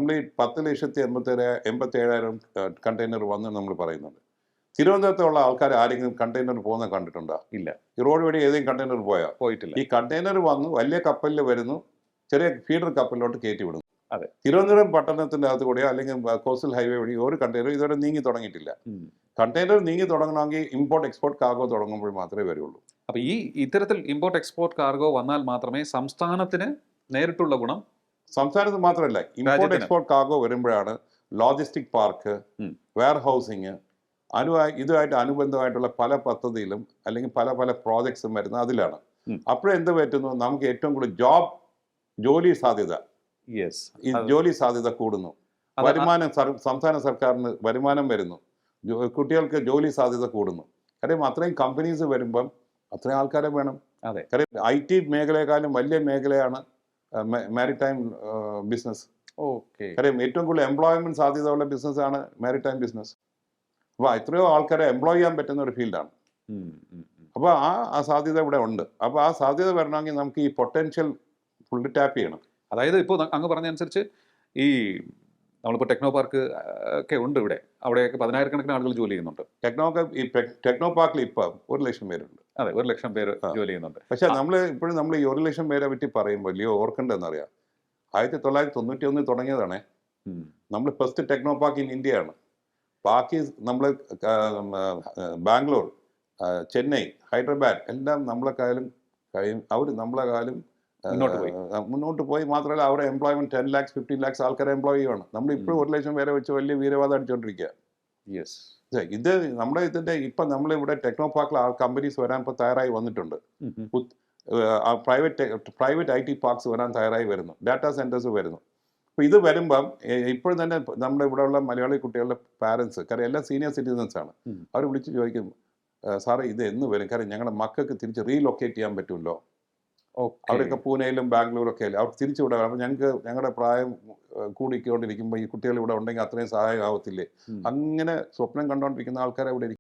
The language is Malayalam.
നമ്മൾ ഈ 10,87,000 കണ്ടെയ്നർ വന്ന് നമ്മൾ പറയുന്നുണ്ട്. തിരുവനന്തപുരത്തുള്ള ആൾക്കാർ ആരെങ്കിലും കണ്ടെയ്നർ പോകുന്നത് കണ്ടിട്ടുണ്ടോ? ഇല്ല, ഈ റോഡ് വഴി ഏതെങ്കിലും കണ്ടെയ്നർ പോയാൽ പോയിട്ടില്ല. ഈ കണ്ടെയ്നർ വന്നു വലിയ കപ്പലിൽ വരുന്നു, ചെറിയ ഫീഡർ കപ്പലിലോട്ട് കയറ്റി വിടുന്നു. അതെ. തിരുവനന്തപുരം പട്ടണത്തിൻ്റെ അകത്ത് കൂടെയോ അല്ലെങ്കിൽ കോസ്റ്റൽ ഹൈവേ വഴി ഒരു കണ്ടെയ്നർ ഇതുവരെ നീങ്ങി തുടങ്ങിയിട്ടില്ല. കണ്ടെയ്നർ നീങ്ങി തുടങ്ങണമെങ്കിൽ ഇമ്പോർട്ട് എക്സ്പോർട്ട് കാർഗോ തുടങ്ങുമ്പോൾ മാത്രമേ വരുള്ളൂ. അപ്പോൾ ഈ ഇത്തരത്തിൽ ഇമ്പോർട്ട് എക്സ്പോർട്ട് കാർഗോ വന്നാൽ മാത്രമേ സംസ്ഥാനത്തിന് നേരിട്ടുള്ള ഗുണം. സംസ്ഥാനത്ത് മാത്രമല്ല, ഇമ്പോർട്ട് എക്സ്പോർട്ട് കാർഗോ വരുമ്പോഴാണ് ലോജിസ്റ്റിക് പാർക്ക്, വെയർ ഹൗസിങ്, ഇതുമായിട്ട് അനുബന്ധമായിട്ടുള്ള പല പദ്ധതിയിലും അല്ലെങ്കിൽ പല പല പ്രോജക്ട്സും വരുന്നത് അതിലാണ്. അപ്പോഴെന്ത് പറ്റുന്നു, നമുക്ക് ഏറ്റവും കൂടുതൽ ജോലി സാധ്യത, ഈ ജോലി സാധ്യത കൂടുന്നു. വരുമാനം, സംസ്ഥാന സർക്കാരിന് വരുമാനം വരുന്നു, കുട്ടികൾക്ക് ജോലി സാധ്യത കൂടുന്നു. കാര്യം അത്രയും കമ്പനീസ് വരുമ്പം അത്രയും ആൾക്കാരെ വേണം. കാര്യം IT മേഖലയെക്കാളും വലിയ മേഖലയാണ് മാരിടൈം ബിസിനസ്. കാര്യം ഏറ്റവും കൂടുതൽ എംപ്ലോയ്മെന്റ് സാധ്യത ഉള്ള ബിസിനസ്സാണ് മാരിടൈം ബിസിനസ്. അപ്പോൾ എത്രയോ ആൾക്കാരെ എംപ്ലോയ് ചെയ്യാൻ പറ്റുന്ന ഒരു ഫീൽഡാണ്. അപ്പോൾ ആ സാധ്യത ഇവിടെ ഉണ്ട്. അപ്പോൾ ആ സാധ്യത വരണമെങ്കിൽ നമുക്ക് ഈ പൊട്ടൻഷ്യൽ ഫുള്ള് ടാപ്പ് ചെയ്യണം. അതായത് ഇപ്പോൾ അങ്ങ് പറഞ്ഞതനുസരിച്ച് ഈ നമ്മളിപ്പോൾ ടെക്നോ പാർക്ക് ഒക്കെ ഉണ്ട് ഇവിടെ, അവിടെയൊക്കെ 10,000-കണക്കിന് ആളുകൾ ജോലി ചെയ്യുന്നുണ്ട്. ടെക്നോ പാർക്കിൽ ഇപ്പം 1,00,000 പേരുണ്ട്. അതെ, 1,00,000 പേര് ജോലി ചെയ്യുന്നുണ്ട്. പക്ഷേ നമ്മൾ ഈ 1,00,000 പേരെ പറ്റി പറയുമ്പോൾ വലിയ ഓർക്കേണ്ടതെന്നറിയാം, 1991 തുടങ്ങിയതാണേ. നമ്മൾ ഫസ്റ്റ് ടെക്നോ പാർക്ക് ഇൻ ഇന്ത്യയാണ്. ബാക്കി നമ്മൾ ബാംഗ്ലൂർ, ചെന്നൈ, ഹൈദരാബാദ് എല്ലാം നമ്മളെക്കാളും അവർ നമ്മളെക്കാളും മുന്നോട്ട് പോയി. മാത്രമല്ല അവരുടെ എംപ്ലോയ്മെന്റ് 10 lakhs 15 lakhs ആൾക്കാരെ എംപ്ലോയ് ചെയ്യുകയാണ്. നമ്മൾ ഇപ്പോഴും 1,00,000 പേരെ വെച്ച് വലിയ വീരവാദം അടിച്ചുകൊണ്ടിരിക്കുക. ഇത് നമ്മുടെ ഇതിന്റെ ഇപ്പം നമ്മളിവിടെ ടെക്നോ പാർക്കിൽ കമ്പനീസ് വരാൻ ഇപ്പോൾ തയ്യാറായി വന്നിട്ടുണ്ട്. പ്രൈവറ്റ് IT പാർക്സ് വരാൻ തയ്യാറായി വരുന്നു, ഡാറ്റാ സെന്റേഴ്സ് വരുന്നു. അപ്പോൾ ഇത് വരുമ്പം ഇപ്പോഴും തന്നെ നമ്മുടെ ഇവിടെയുള്ള മലയാളി കുട്ടികളുടെ പാരൻസ്, കാരണം എല്ലാം സീനിയർ സിറ്റിസൺസ് ആണ്, അവർ വിളിച്ച് ചോദിക്കും, സാറേ ഇത് എന്ന് വരും? കാരണം ഞങ്ങളുടെ മക്കൾക്ക് തിരിച്ച് റീലൊക്കേറ്റ് ചെയ്യാൻ പറ്റുമല്ലോ. അവരൊക്കെ പൂനെയിലും ബാംഗ്ലൂരൊക്കെ അല്ലേ, അവർ തിരിച്ചു വിടാം. അപ്പം ഞങ്ങളുടെ പ്രായം കൂടിക്കൊണ്ടിരിക്കുമ്പോൾ ഈ കുട്ടികൾ ഇവിടെ ഉണ്ടെങ്കിൽ അത്രയും സഹായമാവത്തില്ലേ? അങ്ങനെ സ്വപ്നം കണ്ടുകൊണ്ടിരിക്കുന്ന ആൾക്കാരെ ഇവിടെ